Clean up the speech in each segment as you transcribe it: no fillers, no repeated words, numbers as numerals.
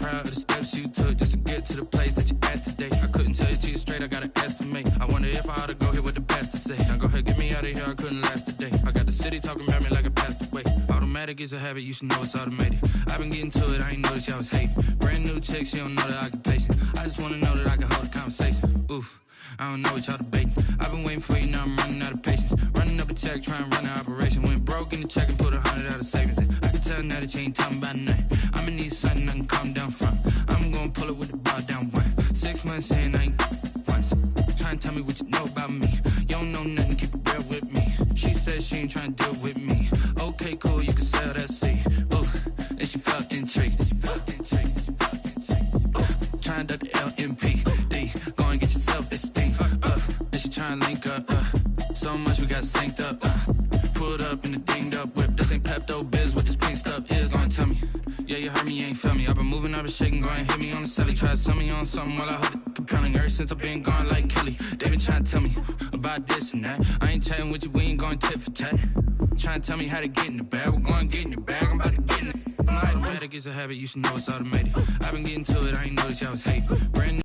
proud of the steps you took just to get to the place that you're at today. I couldn't tell you to you straight, I gotta estimate. I wonder if I ought to go here with the best to say. Now go ahead, get me out of here, I couldn't last a day. I got the city talking about me like I passed away. Automatic is a habit, you should know it's automated. I've been getting to it, I ain't noticed y'all was hating. Brand new chick, she don't know the occupation. I just wanna know that I can hold a conversation. Oof, I don't know what y'all debating. I've been waiting for you, now I'm running out of patience. Running up a check, trying to run an operation. Went broke in the check and put 100 out of savings in. I can tell now that you ain't talking about nothing. I'ma need something I can calm down from. I'm gonna pull it with the bar down one. 6 months in, I ain't once. Trying to tell me what you know about me. You don't know nothing, keep it real with me. She said she ain't trying to deal with me. Okay, cool, you can sell that seed. Ooh, and she felt intrigued. Trying to duck the LMP. Go and get yourself esteem. And she trying to link up. So much we got synced up. Pulled up in the dinged up whip. This ain't Pepto Biz, what this pink stuff is. Don't tell me. Yeah, you heard me, you ain't felt me. I've been moving, I've been shaking, go and hit me on the celly. Try to sell me on something while I hold it compelling. Ever since I've been gone like Kelly, they been trying to tell me about this and that. I ain't chatting with you, we ain't going tit for tat. Trying to tell me how to get in the bag. We're going to get in the bag, I'm about to get in it. Automatic is a habit, you should know it's automated. I've been getting to it, I ain't noticed y'all was hating. Brand new,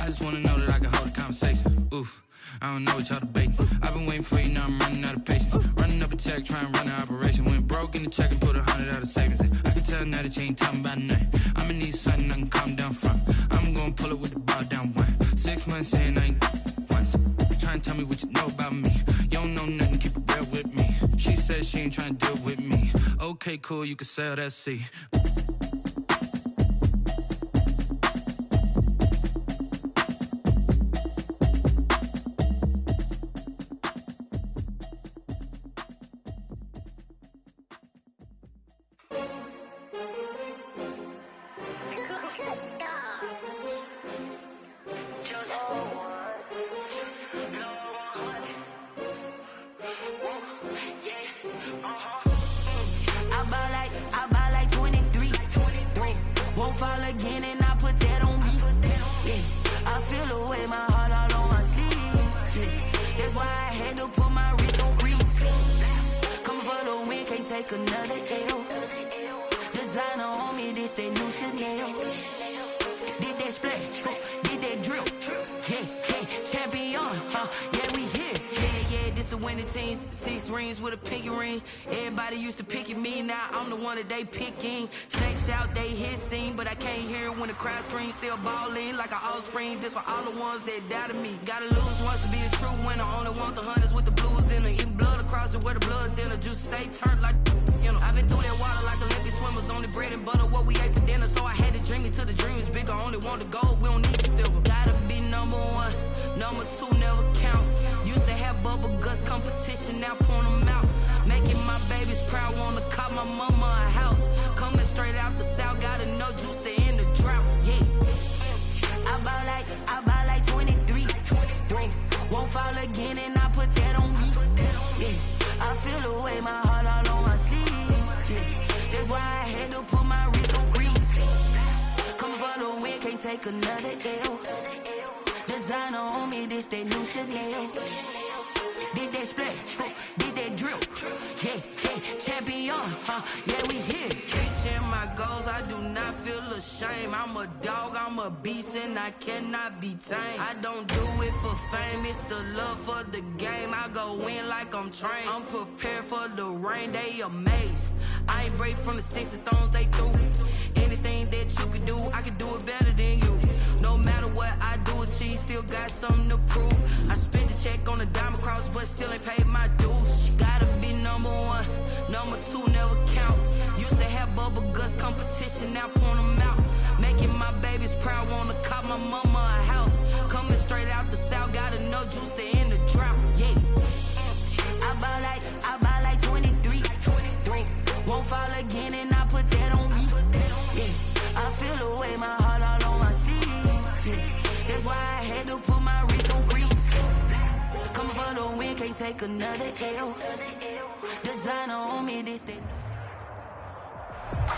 I just wanna know that I can hold a conversation. Oof, I don't know what y'all debating. I've been waiting for you, now I'm running out of patience. Running up a check, trying to run an operation. Went broke in the check and put 100 out of savings in. I can tell now that you ain't talking about nothing. I'ma need something I can calm down from. I'm gonna pull it with the bar down one. 6 months in, I ain't once. Trying to tell me what you know about me. You don't know nothing, keep it real with me. She said she ain't trying to deal with me. Okay, cool, you can sell that seed. They picking snakes out, they hissing, but I can't hear when the crowd screams. Still balling like an offspring. This for all the ones that doubted me. Gotta lose once to be a true winner. Only want the hunters with the blues in it. Eating blood across it where the blood thinner. Juice stay turned like you know. I've been through that water like Olympic swimmers. Only bread and butter what we ate for dinner. So I had to dream it till the dream is bigger. Only want the gold, we don't need the silver. Gotta be number one, number two never count. Used to have bubble guts competition, now point them out. Making my babies proud, wanna call my mama a house. Coming straight out the south, gotta know juice to end the drought, yeah. I buy like 23. Won't fall again and I put that on me, yeah. I feel the way, my heart all on my sleeve, yeah. That's why I had to put my wrist on freeze. Coming for the win, can't take another L. Designer on me, this that new Chanel. Did that splash, did that drill, yeah, champion, yeah, we here. Reaching my goals, I do not feel ashamed. I'm a dog, I'm a beast, and I cannot be tamed. I don't do it for fame, it's the love for the game. I go in like I'm trained. I'm prepared for the rain, they amazed. I ain't break from the sticks and stones they threw. Anything that you could do, I could do it better than you. No matter what I do, achieve, still got something to prove. I spent the check on the diamond cross, but still ain't paid my dues. Gotta be number one, number two never count. Used to have bubble guts competition, now point them out. Making my babies proud, wanna call my mama a house. Coming straight out the south, gotta know juice to end the drought, yeah. I buy like 23. Won't fall again and I put that on me, yeah. I feel the way, my heart all on my sleeve, yeah. That's why I had to put my wrist on freeze. Coming for the win, can't take another L. Designer on me, this that.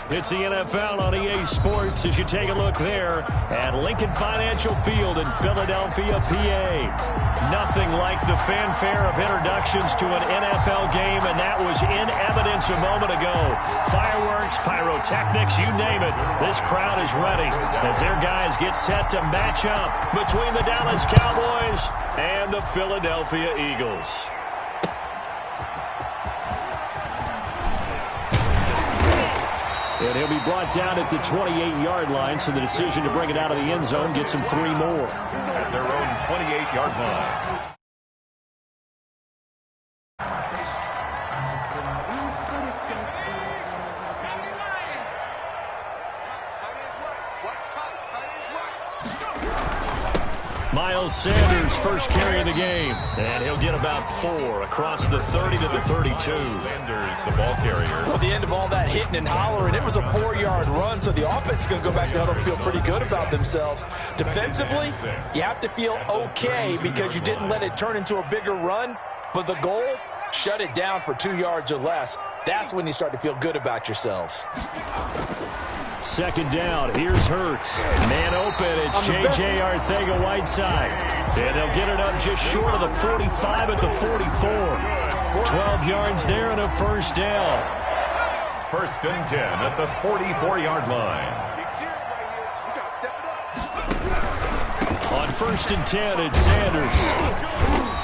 It's the NFL on EA Sports as you take a look there at Lincoln Financial Field in Philadelphia, PA. Nothing like the fanfare of introductions to an NFL game, and that was in evidence a moment ago. Fireworks, pyrotechnics, you name it. This crowd is ready as their guys get set to match up between the Dallas Cowboys and the Philadelphia Eagles. And he'll be brought down at the 28-yard line, so the decision to bring it out of the end zone gets him 3 more. At their own 28-yard line. Miles Sanders first carry of the game, and he'll get about 4 across the 30 to the 32. Sanders, the ball carrier. Well, at the end of all that hitting and hollering, it was a 4-yard run, so the offense is going to go back to huddle and feel pretty good about themselves. Defensively, you have to feel okay because you didn't let it turn into a bigger run, but the goal, shut it down for 2 yards or less. That's when you start to feel good about yourselves. Second down, here's Hurts. Man open, it's J.J. Arcega-Whiteside. And they'll get it up just short of the 45 at the 44. 12 yards there and a first down. First and 10 at the 44-yard line. On first and 10, it's Sanders.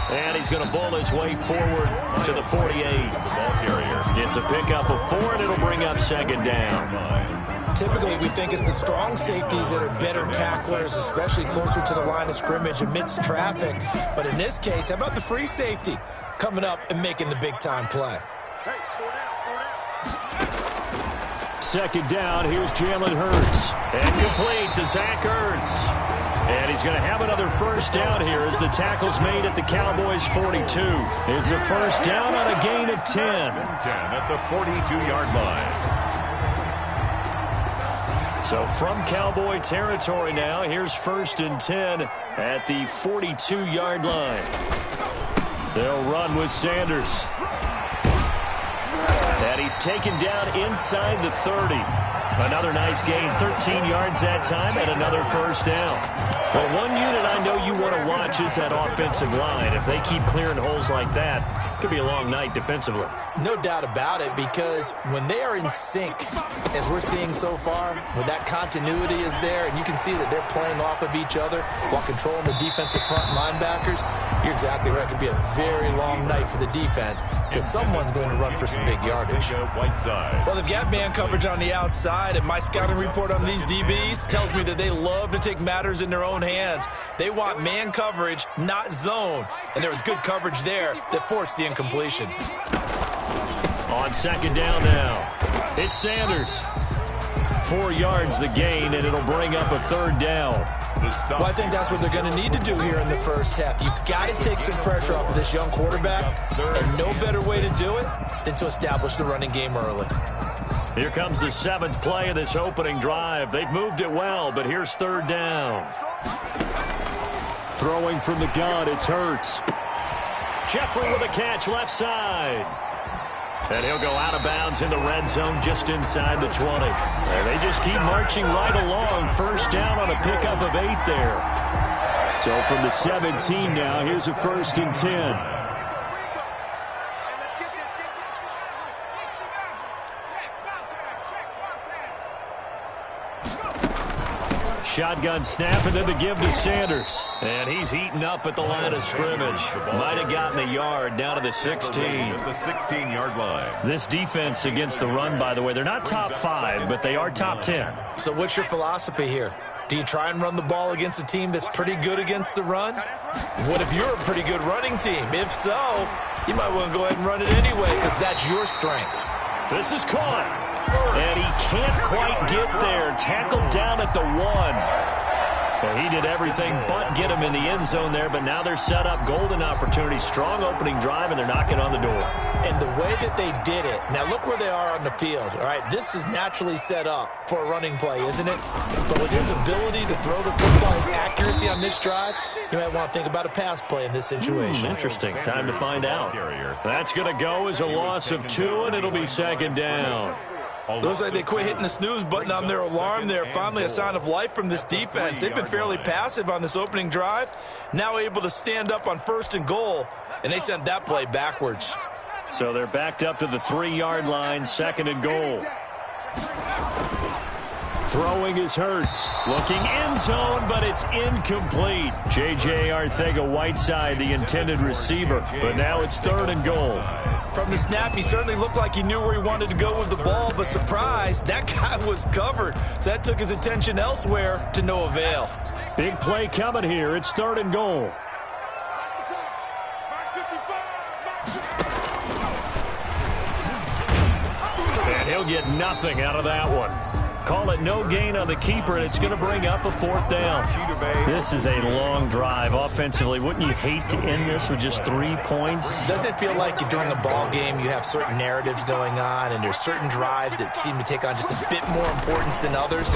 And he's going to bull his way forward to the 48. The ball carrier. It's a pickup of 4, and it'll bring up second down. Typically, we think it's the strong safeties that are better tacklers, especially closer to the line of scrimmage amidst traffic. But in this case, how about the free safety coming up and making the big-time play? Second down, here's Jalen Hurts. And complete to Zach Ertz. And he's going to have another first down here as the tackle's made at the Cowboys' 42. It's a first down on a gain of 10. 10 at the 42-yard line. So from Cowboy territory now, here's first and 10 at the 42-yard line. They'll run with Sanders. And he's taken down inside the 30. Another nice gain, 13 yards that time, and another first down. Well, one unit I know you want to watch is that offensive line. If they keep clearing holes like that, it could be a long night defensively. No doubt about it, because when they are in sync, as we're seeing so far, when that continuity is there, and you can see that they're playing off of each other while controlling the defensive front linebackers, you're exactly right. It could be a very long night for the defense because someone's going to run for some big yardage. Well, they've got man coverage on the outside, and my scouting report on these DBs tells me that they love to take matters in their own hands. They want man coverage, not zone, and there was good coverage there that forced the incompletion. On second down now, it's Sanders. 4 yards the gain, and it'll bring up a third down. Well, I think that's what they're going to need to do here in the first half. You've got to take some pressure off of this young quarterback, and no better way to do it than to establish the running game early. Here comes the 7th play of this opening drive. They've moved it well, but here's third down. Throwing from the gun, it's Hurts. Jeffrey with a catch left side. And he'll go out of bounds in the red zone just inside the 20. And they just keep marching right along. First down on a pickup of 8 there. So from the 17 now, here's a first and 10. Shotgun snap, and then the give to Sanders. And he's heating up at the line of scrimmage. Might have gotten a yard down to the 16. The 16-yard line. This defense against the run, by the way, they're not top 5, but they are top 10. So what's your philosophy here? Do you try and run the ball against a team that's pretty good against the run? What if you're a pretty good running team? If so, you might want to go ahead and run it anyway because that's your strength. This is caught. And he can't quite get there. Tackled down at the 1. Well, he did everything but get him in the end zone there, but now they're set up. Golden opportunity, strong opening drive, and they're knocking on the door. And the way that they did it, now look where they are on the field, all right? This is naturally set up for a running play, isn't it? But with his ability to throw the football, his accuracy on this drive, you might want to think about a pass play in this situation. Interesting. Time to find out. That's going to go as a loss of 2, and it'll be second down. Looks like they quit hitting the snooze button on their alarm there. Finally a sign of life from this defense. They've been fairly passive on this opening drive. Now able to stand up on 1st and goal, and they sent that play backwards. So they're backed up to the 3-yard line, 2nd and goal. Throwing is Hurts. Looking end zone, but it's incomplete. J.J. Arcega-Whiteside, the intended receiver, but now it's 3rd and goal. From the snap, he certainly looked like he knew where he wanted to go with the ball, but surprise, that guy was covered. So that took his attention elsewhere to no avail. Big play coming here. It's 3rd and goal. And he'll get nothing out of that one. Call it no gain on the keeper, and it's going to bring up a 4th down. This is a long drive offensively. Wouldn't you hate to end this with just 3 points? Doesn't it feel like during a ball game you have certain narratives going on, and there's certain drives that seem to take on just a bit more importance than others?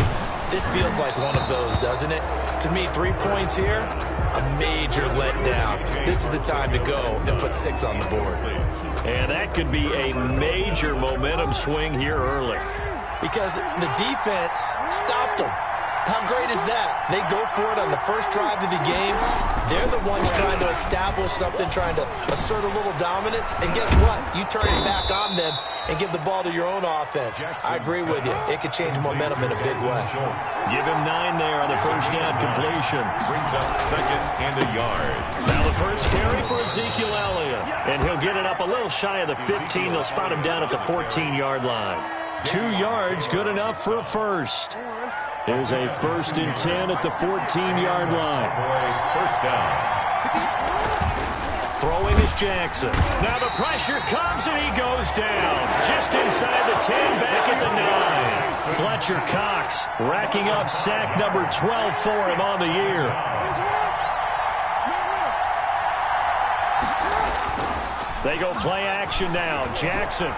This feels like one of those, doesn't it? To me, 3 points here, a major letdown. This is the time to go and put 6 on the board. And that could be a major momentum swing here early. Because the defense stopped them. How great is that? They go for it on the first drive of the game. They're the ones trying to establish something, trying to assert a little dominance. And guess what? You turn it back on them and give the ball to your own offense. I agree with you. It could change momentum in a big way. Give him 9 there on the first down completion. Brings up 2nd and a yard. Now the first carry for Ezekiel Elliott. And he'll get it up a little shy of the 15. They'll spot him down at the 14-yard line. 2 yards, good enough for a first. There's a 1st and 10 at the 14-yard line. First down. Throwing is Jackson. Now the pressure comes and he goes down. Just inside the 10, back at the 9. Fletcher Cox racking up sack number 12 for him on the year. They go play action now. Jackson.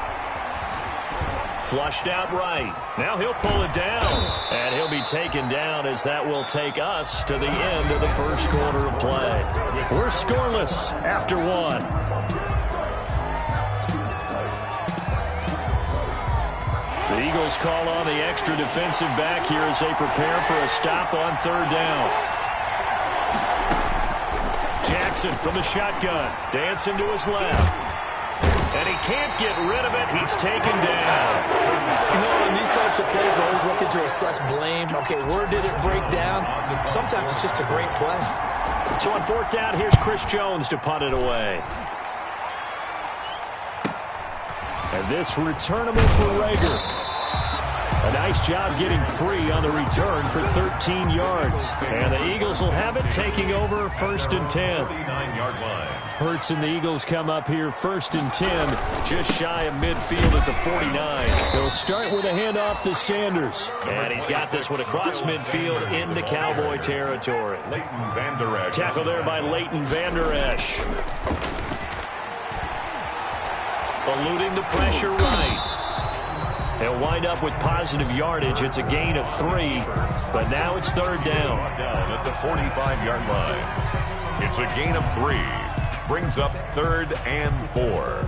Flushed out right. Now he'll pull it down. And he'll be taken down as that will take us to the end of the first quarter of play. We're scoreless after 1. The Eagles call on the extra defensive back here as they prepare for a stop on 3rd down. Jackson from the shotgun. Dancing to his left. And he can't get rid of it. He's taken down. You know, in these types of plays, we're always looking to assess blame. Okay, where did it break down? Sometimes it's just a great play. So on 4th down, here's Chris Jones to punt it away. And this returnable for Rager. A nice job getting free on the return for 13 yards. And the Eagles will have it, taking over 1st and 10. 39-yard line. Hurts and the Eagles come up here 1st and 10, just shy of midfield at the 49. They'll start with a handoff to Sanders. And he's got this one across midfield into Cowboy territory. Leighton Vander Esch. Tackle there by Leighton Vander Esch. Eluding the pressure right. They'll wind up with positive yardage. It's a gain of 3, but now it's 3rd down. Down at the 45-yard line. It's a gain of 3. Brings up 3rd and 4.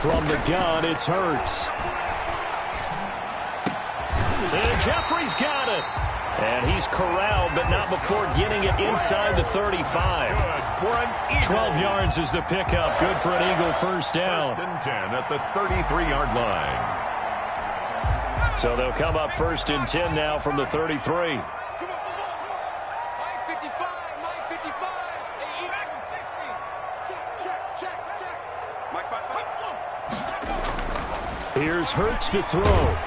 From the gun, it's Hurts. And Jeffrey's got it. And he's corralled, but not before getting it inside the 35. 12 yards is the pickup. Good for an Eagle first down. 1st and 10 at the 33-yard line. So they'll come up 1st and 10 now from the 33. Here's Hurts to throw.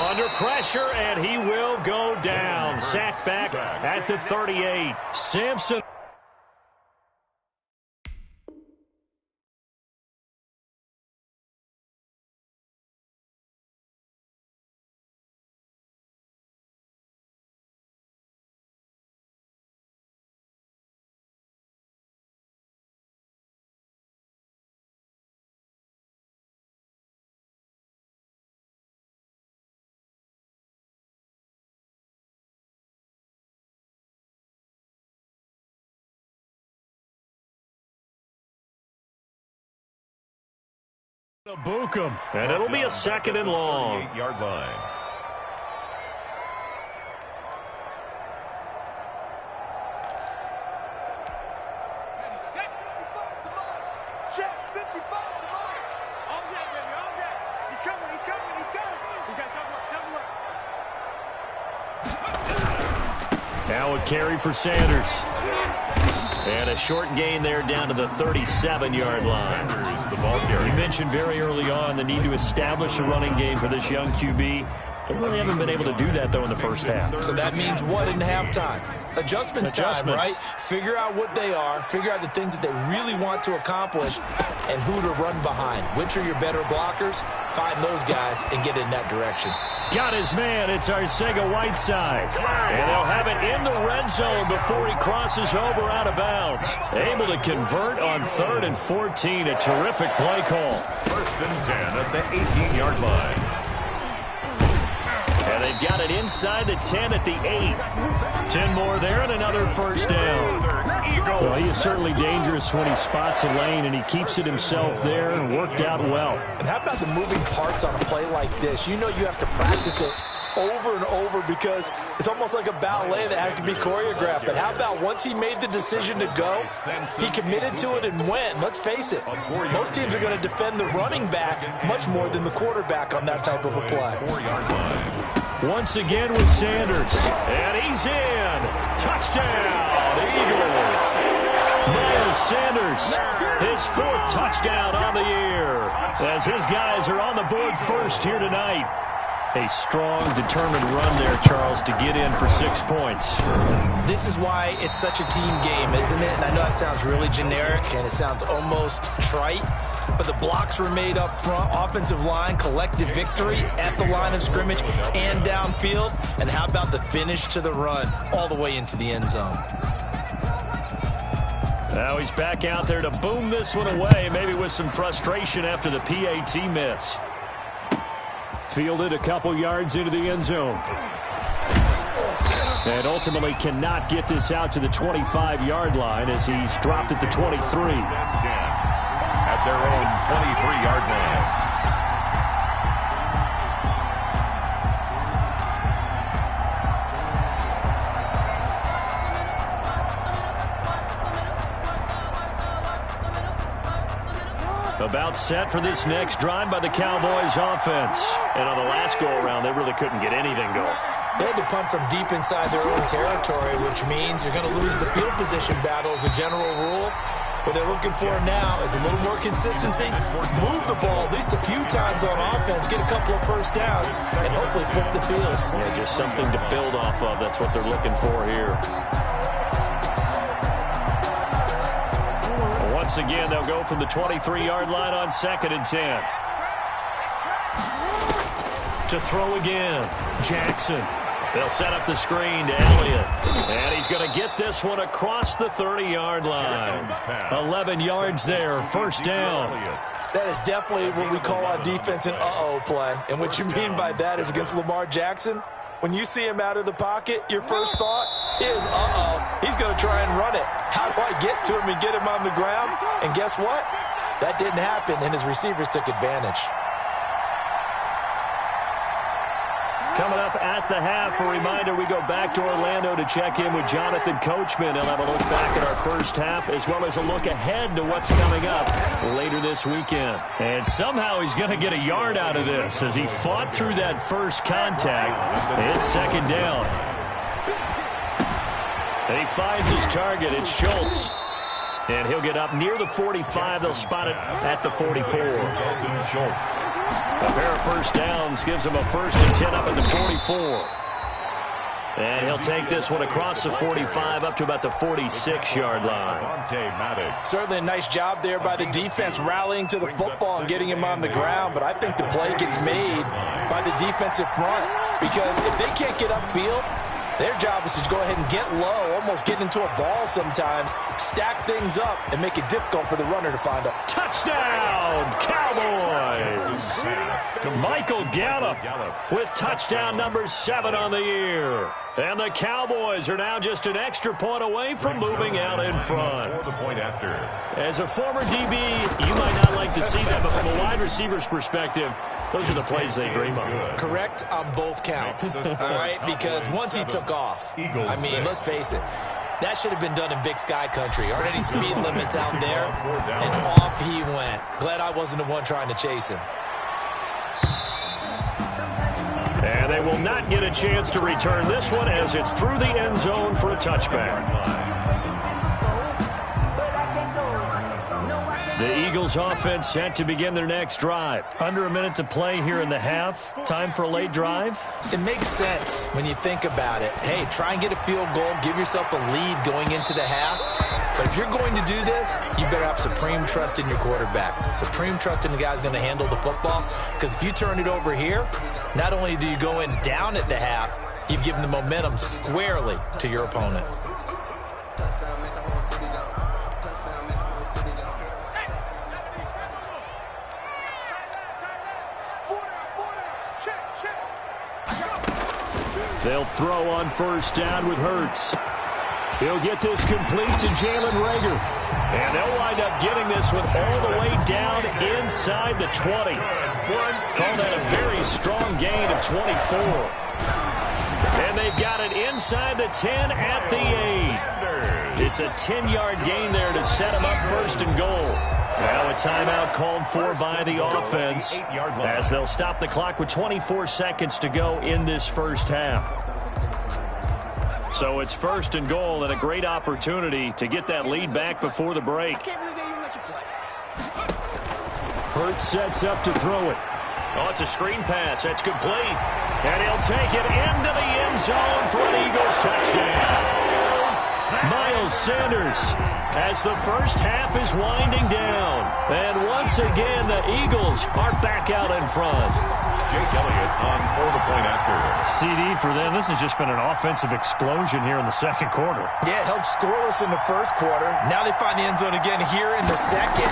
Under pressure, and he will go down. Sacked back at the 38. Sampson. Book him, and it'll be a second and long. 8-yard line. Now a carry for Sanders. And a short gain there down to the 37-yard line. Sanders, the ball carrier. You mentioned very early on the need to establish a running game for this young QB. They really haven't been able to do that, though, in the first half. So that means what in halftime? Adjustments time, right? Figure out what they are, figure out the things that they really want to accomplish, and who to run behind. Which are your better blockers? Find those guys and get in that direction. Got his man. It's Arcega-Whiteside. And they'll have it in the red zone before he crosses over out of bounds. Able to convert on 3rd and 14. A terrific play call. 1st and 10 at the 18-yard line. And they've got it inside the 10 at the 8. 10 more there and another first down. Well, he is certainly dangerous when he spots a lane, and he keeps it himself there and worked out well. And how about the moving parts on a play like this? You know you have to practice it over and over because it's almost like a ballet that has to be choreographed. But how about once he made the decision to go, he committed to it and went. Let's face it, most teams are going to defend the running back much more than the quarterback on that type of a play. 4-yard line. Once again with Sanders. And he's in. Touchdown, Eagles. Miles Sanders, his 4th touchdown on the year. As his guys are on the board first here tonight. A strong, determined run there, Charles, to get in for 6 points. This is why it's such a team game, isn't it? And I know that sounds really generic and it sounds almost trite, but the blocks were made up front, offensive line, collective victory at the line of scrimmage and downfield. And how about the finish to the run all the way into the end zone? Now he's back out there to boom this one away, maybe with some frustration after the PAT miss. Fielded a couple yards into the end zone. And ultimately cannot get this out to the 25-yard line as he's dropped at the 23. At their own 23-yard line. About set for this next drive by the Cowboys offense. And on the last go-around, they really couldn't get anything going. They had to punt from deep inside their own territory, which means you're going to lose the field position battle as a general rule. What they're looking for now is a little more consistency, move the ball at least a few times on offense, get a couple of first downs, and hopefully flip the field. Yeah, just something to build off of. That's what they're looking for here. Once again, they'll go from the 23-yard line on 2nd and 10. To throw again, Jackson. They'll set up the screen to Elliott. And he's going to get this one across the 30-yard line. 11 yards there, first down. That is definitely what we call on defense an uh-oh play. And what you mean by that is against Lamar Jackson, when you see him out of the pocket, your first thought is, uh-oh, he's going to try and run it. How do I get to him and get him on the ground? And guess what? That didn't happen, and his receivers took advantage. Coming up at the half, a reminder, we go back to Orlando to check in with Jonathan Coachman. He'll have a look back at our first half as well as a look ahead to what's coming up later this weekend. And somehow he's going to get a yard out of this as he fought through that first contact. It's 2nd down. And he finds his target. It's Schultz. And he'll get up near the 45. They'll spot it at the 44. A pair of first downs gives him a 1st and 10 up at the 44. And he'll take this one across the 45 up to about the 46-yard line. Certainly a nice job there by the defense rallying to the football and getting him on the ground. But I think the play gets made by the defensive front because if they can't get upfield, Their job is to go ahead and get low, almost get into a ball sometimes, stack things up, and make it difficult for the runner to find a touchdown, Cowboys! Michael Gallup with touchdown number 7 on the year. And the Cowboys are now just an extra point away from moving out in front. As a former DB, you might not like to see that, but from a wide receiver's perspective, those are the plays they dream of. Correct on both counts, all right? Because once he took off, I mean, let's face it, that should have been done in Big Sky country. Aren't any speed limits out there? And off he went. Glad I wasn't the one trying to chase him. And they will not get a chance to return this one as it's through the end zone for a touchback. The Eagles offense set to begin their next drive. Under a minute to play here in the half. Time for a late drive. It makes sense when you think about it. Hey, try and get a field goal. Give yourself a lead going into the half. But if you're going to do this, you better have supreme trust in your quarterback. Supreme trust in the guy who's going to handle the football. Because if you turn it over here, not only do you go in down at the half, you've given the momentum squarely to your opponent. They'll throw on first down with Hurts. He'll get this complete to Jalen Reagor. And they'll wind up getting this one all the way down inside the 20. Call that a very strong gain of 24. And they've got it inside the 10 at the 8. It's a 10-yard gain there to set them up first and goal. Now a timeout called for by the offense as they'll stop the clock with 24 seconds to go in this first half. So it's first and goal and a great opportunity to get that lead back before the break. Hurts sets up to throw it. Oh, it's a screen pass. That's complete. And he'll take it into the end zone for an Eagles touchdown. Miles Sanders as the first half is winding down. And once again, the Eagles are back out in front. Jake Elliott on for the point after. CD for them. This has just been an offensive explosion here in the second quarter. Yeah, held scoreless in the first quarter. Now they find the end zone again here in the second.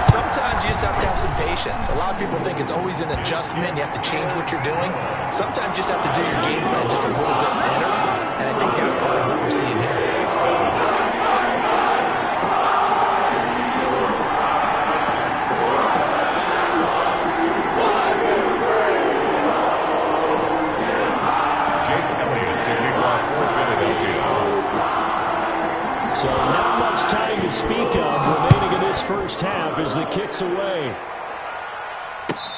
Sometimes you just have to have some patience. A lot of people think it's always an adjustment. You have to change what you're doing. Sometimes you just have to do your game plan just a little bit better. And I think that's part of what we're seeing here. So not much time to speak of remaining in this first half as the kick's away.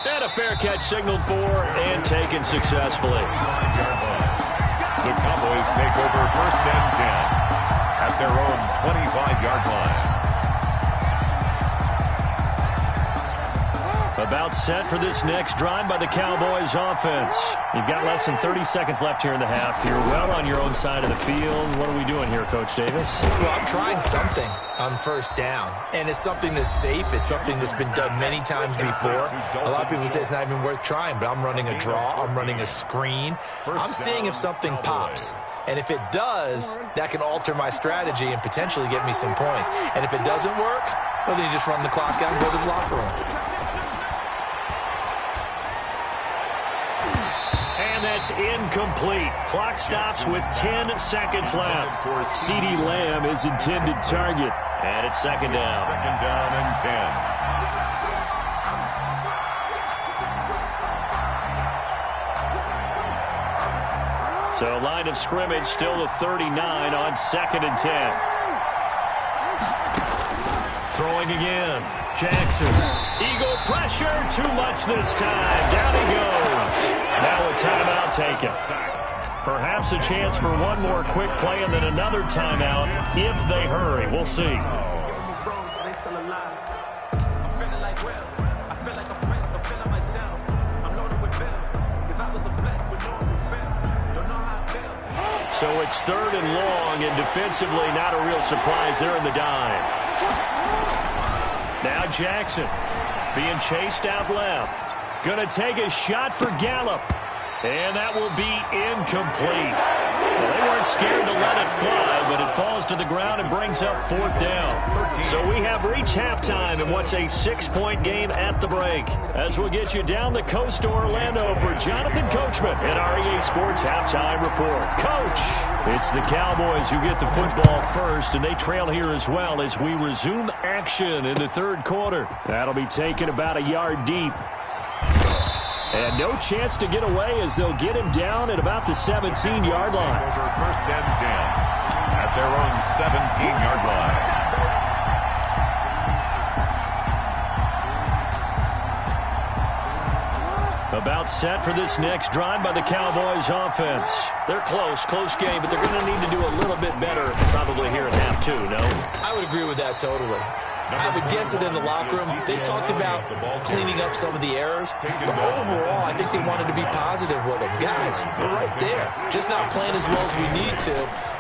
And a fair catch signaled for and taken successfully. The Cowboys take over first and 10 at their own 25-yard line. About set for this next drive by the Cowboys offense. You've got less than 30 seconds left here in the half. You're well on your own side of the field. What are we doing here, Coach Davis? Well, I'm trying something on first down. And it's something that's safe. It's something that's been done many times before. A lot of people say it's not even worth trying, but I'm running a draw. I'm running a screen. I'm seeing if something pops. And if it does, that can alter my strategy and potentially get me some points. And if it doesn't work, well, then you just run the clock out and go to the locker room. That's incomplete. Clock stops with 10 seconds left. CeeDee Lamb is intended target. And it's second down. Second down and 10. So line of scrimmage still the 39 on second and 10. Throwing again. Jackson. Eagle pressure. Too much this time. Down he goes. Now a timeout taken. Perhaps a chance for one more quick play and then another timeout if they hurry. We'll see. So it's third and long, and defensively not a real surprise. They're in the dime. Now Jackson being chased out left. Going to take a shot for Gallup. And that will be incomplete. Well, they weren't scared to let it fly, but it falls to the ground and brings up 4th down. So we have reached halftime in what's a 6-point game at the break. As we'll get you down the coast to Orlando for Jonathan Coachman in our EA Sports Halftime Report. Coach, it's the Cowboys who get the football first, and they trail here as well as we resume action in the 3rd quarter. That'll be taken about a yard deep. And no chance to get away as they'll get him down at about the 17-yard line. Over 1st and 10 at their own 17-yard line. About set for this next drive by the Cowboys offense. They're close game, but they're going to need to do a little bit better probably here in half 2, no? I would agree with that totally. I would guess it in the locker room. They talked about cleaning up some of the errors, but overall, I think they wanted to be positive with them. Guys, we're right there. Just not playing as well as we need to.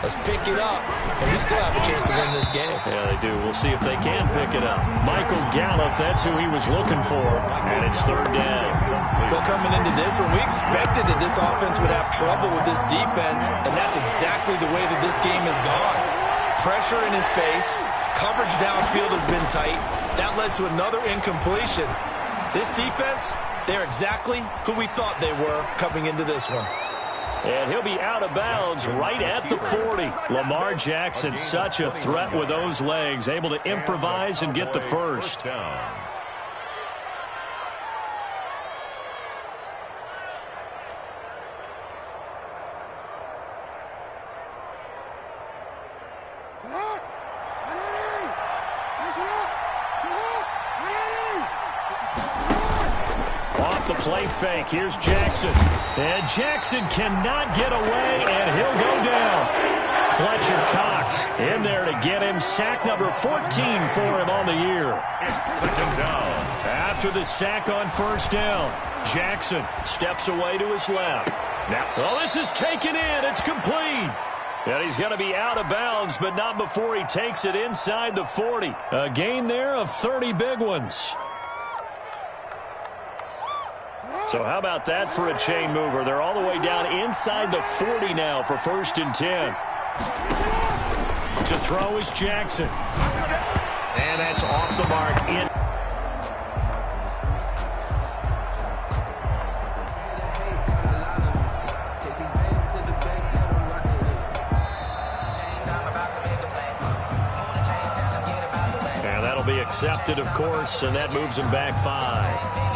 Let's pick it up, and we still have a chance to win this game. Yeah, they do. We'll see if they can pick it up. Michael Gallup, that's who he was looking for, and it's 3rd down. Well, coming into this one, we expected that this offense would have trouble with this defense, and that's exactly the way that this game has gone. Pressure in his face. Coverage downfield has been tight. That led to another incompletion. This defense, they're exactly who we thought they were coming into this one. And he'll be out of bounds right at the 40. Lamar Jackson, such a threat with those legs, able to improvise and get the first. Off the play fake, here's Jackson. And Jackson cannot get away, and he'll go down. Fletcher Cox in there to get him. Sack number 14 for him on the year. It's 2nd down. After the sack on 1st down, Jackson steps away to his left. Now, well, this is taken in. It's complete. And he's going to be out of bounds, but not before he takes it inside the 40. A gain there of 30 big ones. So how about that for a chain mover? They're all the way down inside the 40 now for 1st and 10. To throw is Jackson. And that's off the mark. And that'll be accepted, of course, and that moves him back 5.